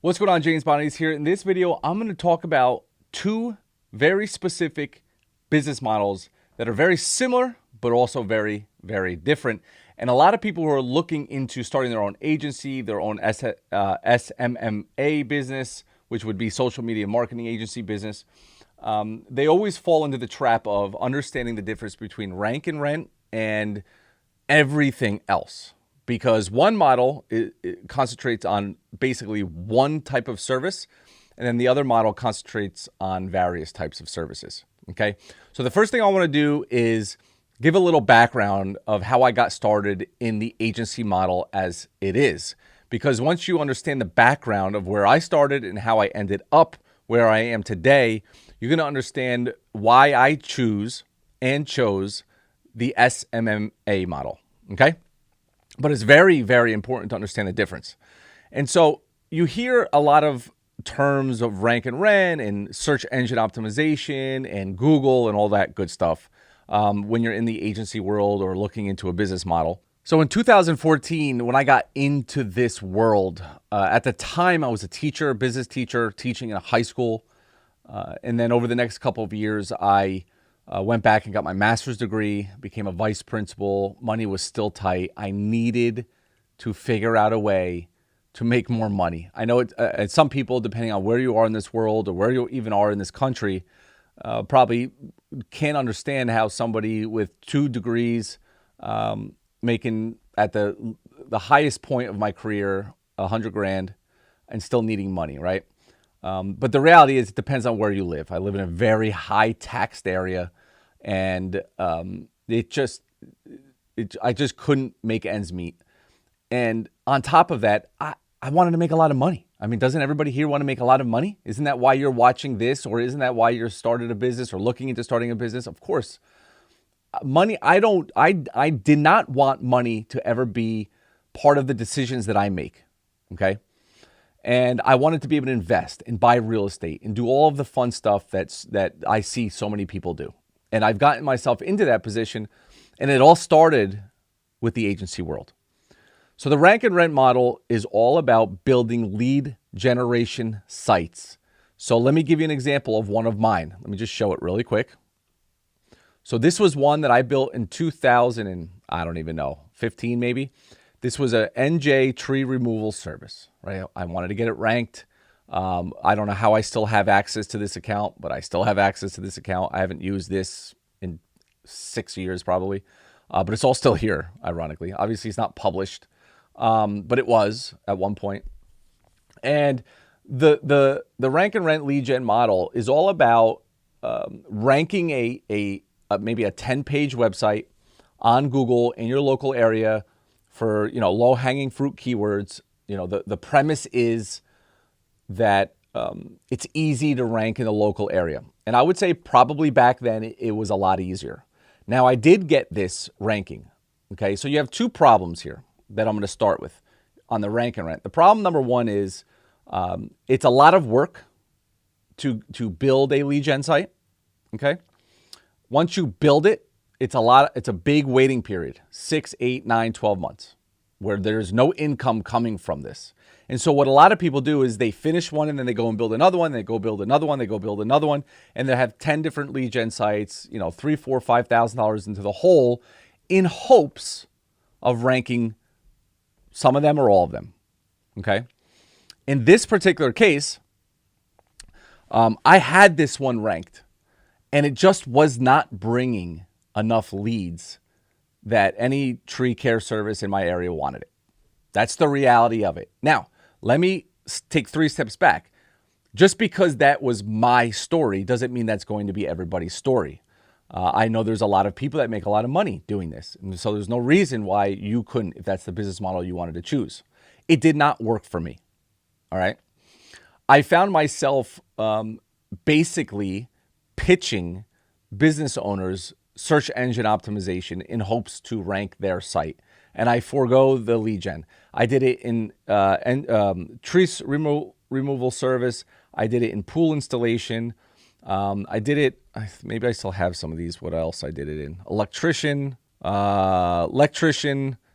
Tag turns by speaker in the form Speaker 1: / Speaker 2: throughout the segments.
Speaker 1: What's going on, James Bonnies here. In this video, I'm going to talk about two very specific business models that are very similar, but also very, very different. And a lot of people who are looking into starting their own agency, their own SMMA business, which would be social media marketing agency business, they always fall into the trap of understanding the difference between rank and rent and everything else. Because one model it concentrates on basically one type of service, and then the other model concentrates on various types of services. Okay, so the first thing I want to do is give a little background of how I got started in the agency model as it is. Because once you understand the background of where I started and how I ended up where I am today, you're going to understand why I chose the SMMA model. Okay. But it's very, very important to understand the difference. And so you hear a lot of terms of rank and rent and search engine optimization and Google and all that good stuff when you're in the agency world or looking into a business model. So in 2014, when I got into this world, at the time I was a teacher, business teacher, teaching in a high school. And then over the next couple of years, I went back and got my master's degree, became a vice principal. Money was still tight. I needed to figure out a way to make more money. I know and some people, depending on where you are in this world or where you even are in this country, probably can't understand how somebody with 2 degrees making at the highest point of my career, $100,000 and still needing money, right? But the reality is it depends on where you live. I live in a very high taxed area, and I just couldn't make ends meet. And on top of that, I wanted to make a lot of money. I mean, doesn't everybody here want to make a lot of money? Isn't that why you're watching this, or isn't that why you're started a business or looking into starting a business? Of course. Money, I did not want money to ever be part of the decisions that I make. Okay. And I wanted to be able to invest and buy real estate and do all of the fun stuff that I see so many people do. And I've gotten myself into that position, and it all started with the agency world. So the rank and rent model is all about building lead generation sites. So let me give you an example of one of mine. Let me just show it really quick. So this was one that I built in 2000 and I don't even know, 15 maybe. This was a NJ tree removal service, right? I wanted to get it ranked. I don't know how I still have access to this account, but I still have access to this account. I haven't used this in 6 years probably, but it's all still here, ironically. Obviously, it's not published, but it was at one point. And the rank and rent lead gen model is all about ranking maybe a 10-page website on Google in your local area for, low-hanging fruit keywords. The premise is that it's easy to rank in the local area. And I would say probably back then it was a lot easier. Now, I did get this ranking. Okay, so you have 2 problems here that I'm going to start with on the rank and rent. The problem number 1 is it's a lot of work to build a lead gen site. Okay, once you build it, it's a big waiting period, 6, 8, 9, 12 months, where there's no income coming from this. And so what a lot of people do is they finish one and then they go and build another one, they go build another one, they go build another one, and they have 10 different lead gen sites, $3,000, $4,000, $5,000 into the hole in hopes of ranking some of them or all of them. Okay. In this particular case, I had this one ranked, and it just was not bringing enough leads that any tree care service in my area wanted it. That's the reality of it. Now, let me take 3 steps back. Just because that was my story doesn't mean that's going to be everybody's story. I know there's a lot of people that make a lot of money doing this. And so there's no reason why you couldn't, if that's the business model you wanted to choose. It did not work for me. All right. I found myself basically pitching business owners search engine optimization in hopes to rank their site. And I forego the lead gen. I did it in tree removal service. I did it in pool installation. I did it, maybe I still have some of these. What else I did it in? Electrician.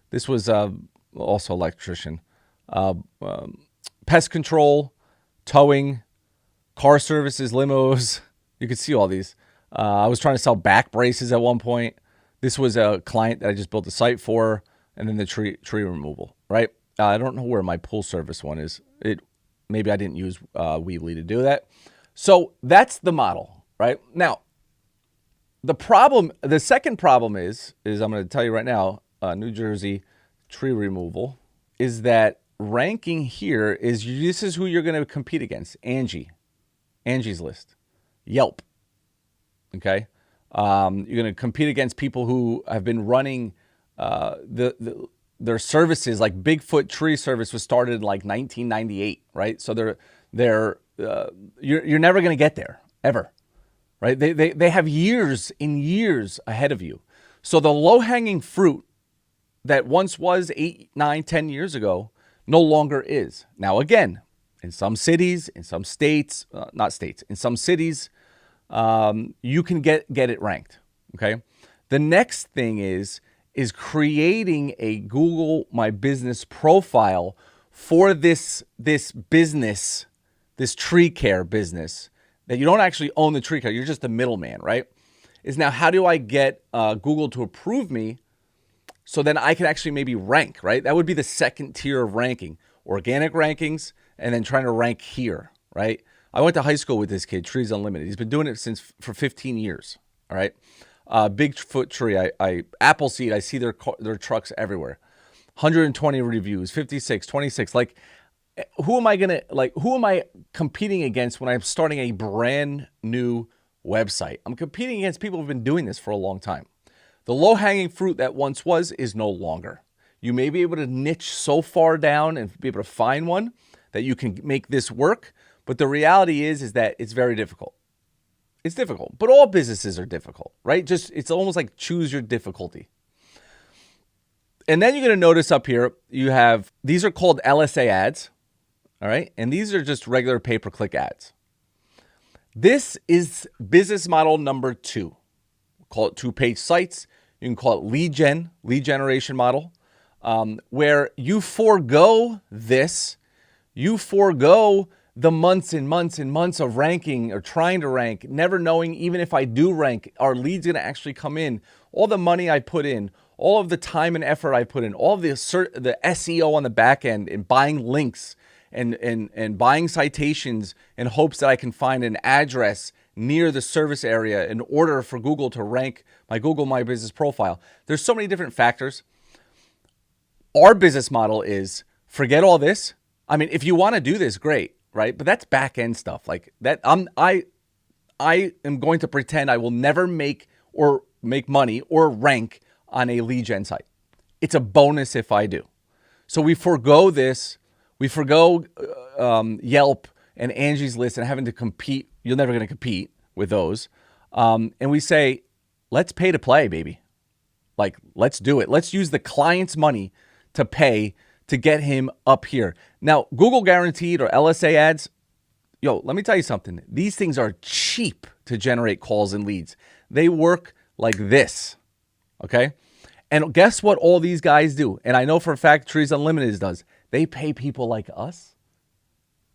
Speaker 1: This was also electrician. Pest control. towing, car services, limos. You can see all these. I was trying to sell back braces at one point. This was a client that I just built a site for, and then the tree removal, right? I don't know where my pool service one is. Maybe I didn't use Weebly to do that. So that's the model, right? Now, the second problem is I'm going to tell you right now, New Jersey tree removal, is that ranking here this is who you're going to compete against. Angie's List, Yelp. Okay. You're going to compete against people who have been running their services. Like Bigfoot Tree Service was started in like 1998, right? So you're never going to get there ever, right? They have years and years ahead of you. So the low-hanging fruit that once was 8, 9, 10 years ago no longer is. Now, again, in some cities, in some states, in some cities, you can get it ranked. Okay. The next thing is creating a Google My Business profile for this business, this tree care business that you don't actually own the tree care. You're just the middleman, right? Is now, how do I get Google to approve me so then I can actually maybe rank, right? That would be the second tier of ranking, organic rankings, and then trying to rank here, right? I went to high school with this kid, Trees Unlimited. He's been doing it for 15 years, all right? Bigfoot Tree, Appleseed, I see their trucks everywhere. 120 reviews, 56, 26. Like, who am I competing against when I'm starting a brand new website? I'm competing against people who've been doing this for a long time. The low-hanging fruit that once was is no longer. You may be able to niche so far down and be able to find one that you can make this work, but the reality is that it's very difficult. It's difficult, but all businesses are difficult, right? It's almost like choose your difficulty. And then you're going to notice up here, these are called LSA ads, all right? And these are just regular pay-per-click ads. This is business model number 2. Call it two-page sites. You can call it lead generation model, where you forego the months and months and months of ranking or trying to rank, never knowing even if I do rank, are leads going to actually come in? All the money I put in, all of the time and effort I put in, all of the SEO on the back end and buying links and buying citations in hopes that I can find an address near the service area in order for Google to rank my Google My Business profile. There's so many different factors. Our business model is forget all this. I mean, if you want to do this, great, right? But that's back end stuff. Like that, I am going to pretend I will never make money or rank on a lead gen site. It's a bonus if I do. So we forego this. We forego Yelp and Angie's List and having to compete. You're never going to compete with those. And we say, let's pay to play, baby. Like, let's do it. Let's use the client's money to pay to get him up here. Now, Google Guaranteed or LSA ads, let me tell you something. These things are cheap to generate calls and leads. They work like this, okay? And guess what all these guys do? And I know for a fact Trees Unlimited does. They pay people like us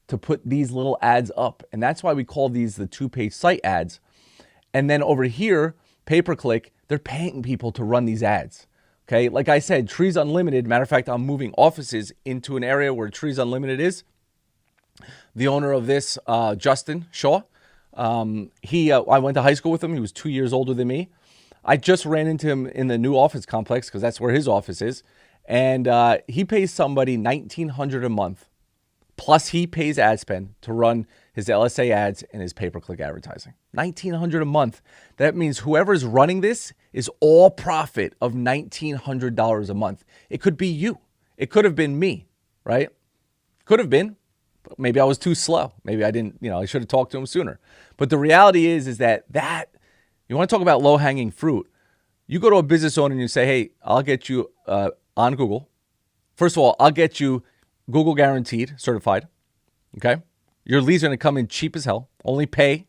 Speaker 1: to put these little ads up. And that's why we call these the two-page site ads. And then over here, pay-per-click, they're paying people to run these ads. Okay, like I said, Trees Unlimited, matter of fact, I'm moving offices into an area where Trees Unlimited is. The owner of this, Justin Shaw, I went to high school with him. He was 2 years older than me. I just ran into him in the new office complex because that's where his office is. And he pays somebody $1,900 a month. Plus he pays ad spend to run his LSA ads and his pay-per-click advertising. $1,900 a month. That means whoever's running this is all profit of $1,900 a month. It could be you. It could have been me, right? Could have been. But maybe I was too slow. Maybe I didn't, I should have talked to him sooner. But the reality is that you want to talk about low-hanging fruit. You go to a business owner and you say, hey, I'll get you on Google. First of all, I'll get you Google Guaranteed, certified, okay? Your leads are going to come in cheap as hell. Only pay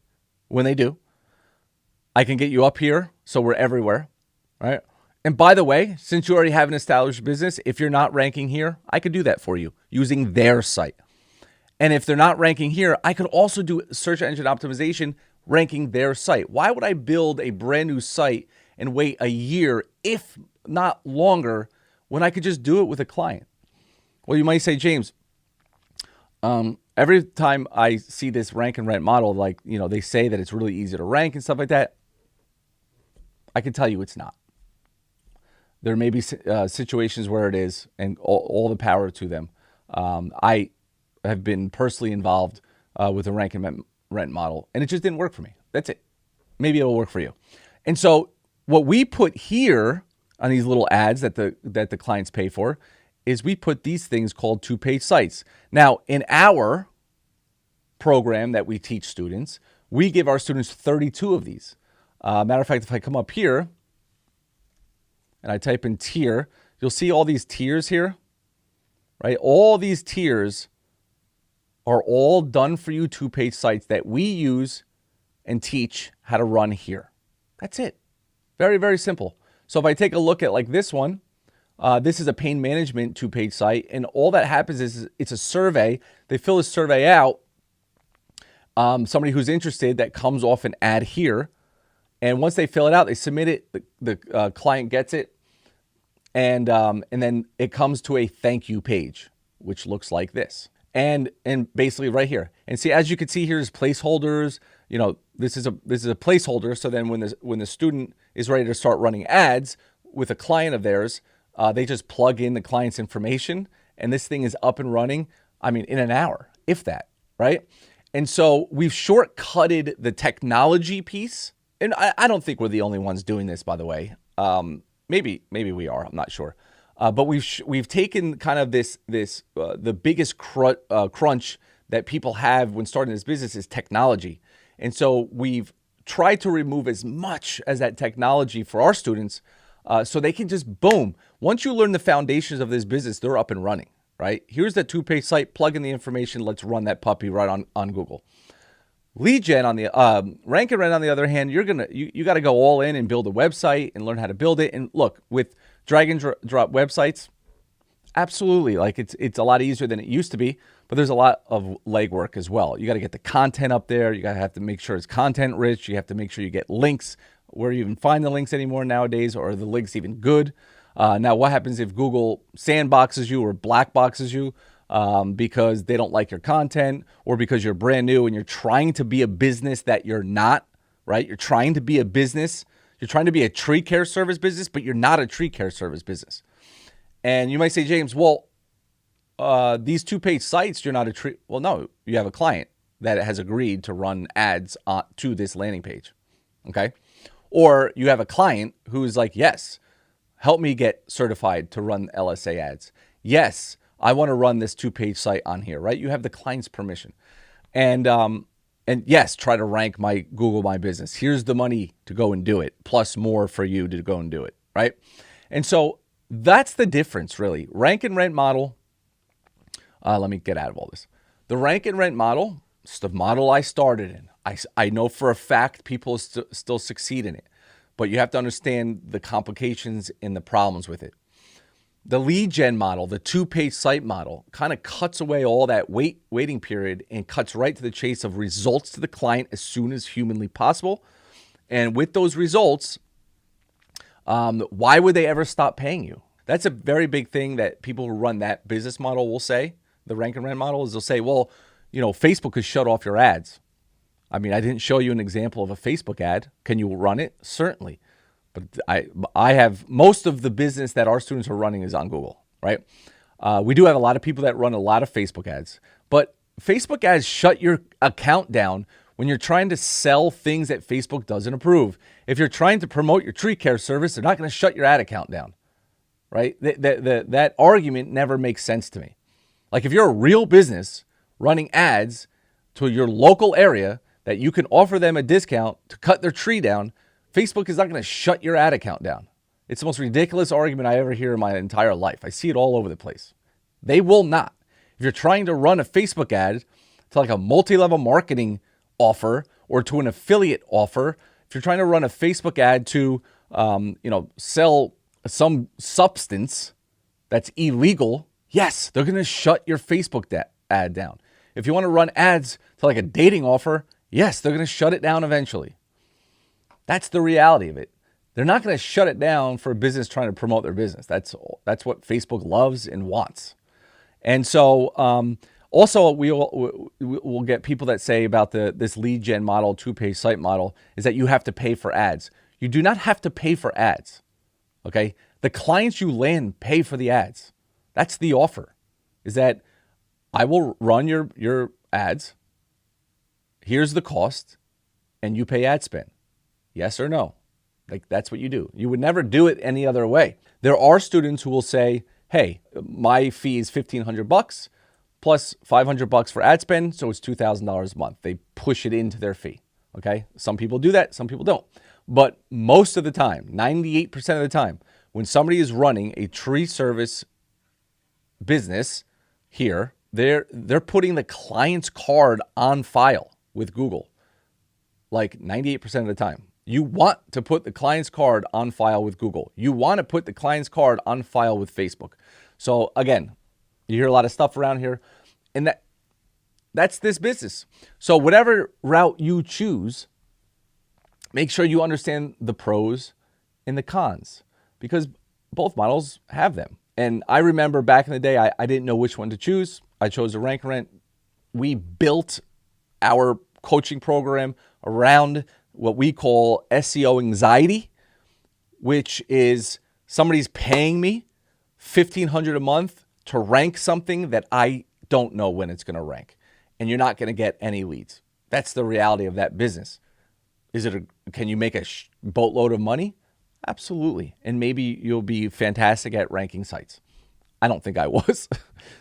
Speaker 1: when they do. I can get you up here so we're everywhere, right? And by the way, since you already have an established business, if you're not ranking here, I could do that for you using their site. And if they're not ranking here, I could also do search engine optimization ranking their site. Why would I build a brand new site and wait a year, if not longer, when I could just do it with a client? Well, you might say, James, every time I see this rank and rent model, like, they say that it's really easy to rank and stuff like that. I can tell you it's not. There may be situations where it is, and all the power to them. I have been personally involved with a rank and rent model, and it just didn't work for me. That's it. Maybe it'll work for you. And so what we put here on these little ads that the clients pay for is we put these things called two-page sites. Now, in our program that we teach students, we give our students 32 of these. Matter of fact, if I come up here and I type in tier, you'll see all these tiers here, right? All these tiers are all done for you two-page sites that we use and teach how to run here. That's it. Very, very simple. So if I take a look at like this one, this is a pain management two-page site, and all that happens is it's a survey. They fill this survey out. Somebody who's interested, that comes off an ad here. And once they fill it out, they submit it, the client gets it, and then it comes to a thank you page, which looks like this. And basically right here. And see, as you can see, here's placeholders. This is a placeholder. So then when the student is ready to start running ads with a client of theirs, they just plug in the client's information, and this thing is up and running, in an hour, if that, right? And so we've shortcutted the technology piece. And I don't think we're the only ones doing this, by the way. Maybe we are. I'm not sure. But we've taken kind of the biggest crunch that people have when starting this business is technology. And so we've tried to remove as much as that technology for our students, so they can just boom. Once you learn the foundations of this business, they're up and running, right? Here's the two-page site, plug in the information, let's run that puppy right on Google. Lead gen on the rank and rent, on the other hand, you got to go all in and build a website and learn how to build it. And look, with drag and drop websites, absolutely, like it's a lot easier than it used to be, but there's a lot of legwork as well. You got to get the content up there. You got to have to make sure it's content rich. You have to make sure you get links. Where you even find the links anymore nowadays, or are the links even good? Now, what happens if Google sandboxes you or black boxes you? Because they don't like your content, or because you're brand new and you're trying to be a business that you're not, right? You're trying to be a business. You're trying to be a tree care service business, but you're not a tree care service business. And you might say, James, well, these two-page sites, you're not a tree. Well, no, you have a client that has agreed to run ads to this landing page, okay? Or you have a client who's like, yes, help me get certified to run LSA ads. Yes, I want to run this two-page site on here, right? You have the client's permission. And yes, try to rank my Google My Business. Here's the money to go and do it, plus more for you to go and do it, right? And so that's the difference, really. Rank and rent model. Let me get out of all this. The rank and rent model, it's the model I started in. I know for a fact people still succeed in it, but you have to understand the complications and the problems with it. The lead gen model, the two-page site model, kind of cuts away all that waiting period and cuts right to the chase of results to the client as soon as humanly possible. And with those results, why would they ever stop paying you? That's a very big thing that people who run that business model will say. The rank and rent model is they'll say, well, Facebook could shut off your ads. I didn't show you an example of a Facebook ad. Can you run it? Certainly. But I have most of the business that our students are running is on Google, right? We do have a lot of people that run a lot of Facebook ads, but Facebook ads shut your account down when you're trying to sell things that Facebook doesn't approve. If you're trying to promote your tree care service, they're not going to shut your ad account down, right? That argument never makes sense to me. Like if you're a real business running ads to your local area that you can offer them a discount to cut their tree down, Facebook is not going to shut your ad account down. It's the most ridiculous argument I ever hear in my entire life. I see it all over the place. They will not. If you're trying to run a Facebook ad to like a multi-level marketing offer or to an affiliate offer, if you're trying to run a Facebook ad to, sell some substance that's illegal, yes, they're going to shut your Facebook ad down. If you want to run ads to like a dating offer, yes, they're going to shut it down eventually. That's the reality of it. They're not going to shut it down for a business trying to promote their business. That's what Facebook loves and wants. And so also we'll get people that say about this lead gen model, two-page site model, is that you have to pay for ads. You do not have to pay for ads, okay? The clients you land pay for the ads. That's the offer, is that I will run your ads. Here's the cost, and you pay ad spend. Yes or no? Like, that's what you do. You would never do it any other way. There are students who will say, hey, my fee is $1,500 plus $500 for ad spend, so it's $2,000 a month. They push it into their fee, okay? Some people do that, some people don't. But most of the time, 98% of the time, when somebody is running a tree service business here, they're putting the client's card on file with Google, like 98% of the time. You want to put the client's card on file with Google. You want to put the client's card on file with Facebook. So again, you hear a lot of stuff around here, and that's this business. So whatever route you choose, make sure you understand the pros and the cons, because both models have them. And I remember back in the day, I didn't know which one to choose. I chose a rank and rent. We built our coaching program around what we call SEO anxiety, which is somebody's paying me $1,500 a month to rank something that I don't know when it's going to rank, and you're not going to get any leads. That's the reality of that business. Can you make a boatload of money? Absolutely. And maybe you'll be fantastic at ranking sites. I don't think I was.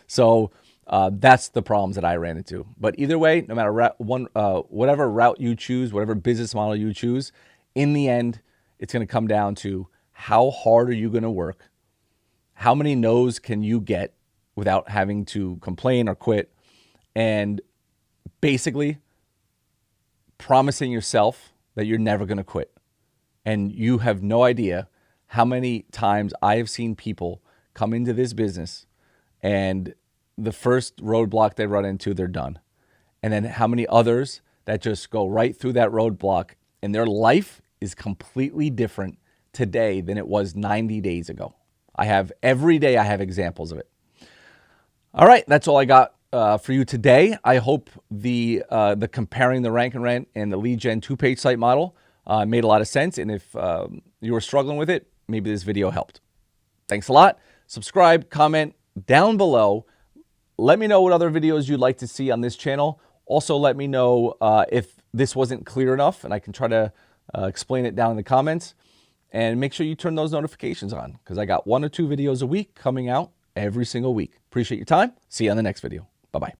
Speaker 1: So that's the problems that I ran into. But either way, no matter whatever route you choose, whatever business model you choose, in the end, it's going to come down to how hard are you going to work? How many no's can you get without having to complain or quit? And basically promising yourself that you're never going to quit. And you have no idea how many times I have seen people come into this business and the first roadblock they run into, they're done. And then how many others that just go right through that roadblock and their life is completely different today than it was 90 days ago. Every day I have examples of it. All right, that's all I got for you today. I hope the comparing the rank and rent and the lead gen two-page site model made a lot of sense. And if you were struggling with it, maybe this video helped. Thanks a lot. Subscribe, comment down below. Let me know what other videos you'd like to see on this channel. Also, let me know if this wasn't clear enough, and I can try to explain it down in the comments. And make sure you turn those notifications on, because I got 1 or 2 videos a week coming out every single week. Appreciate your time. See you on the next video. Bye-bye.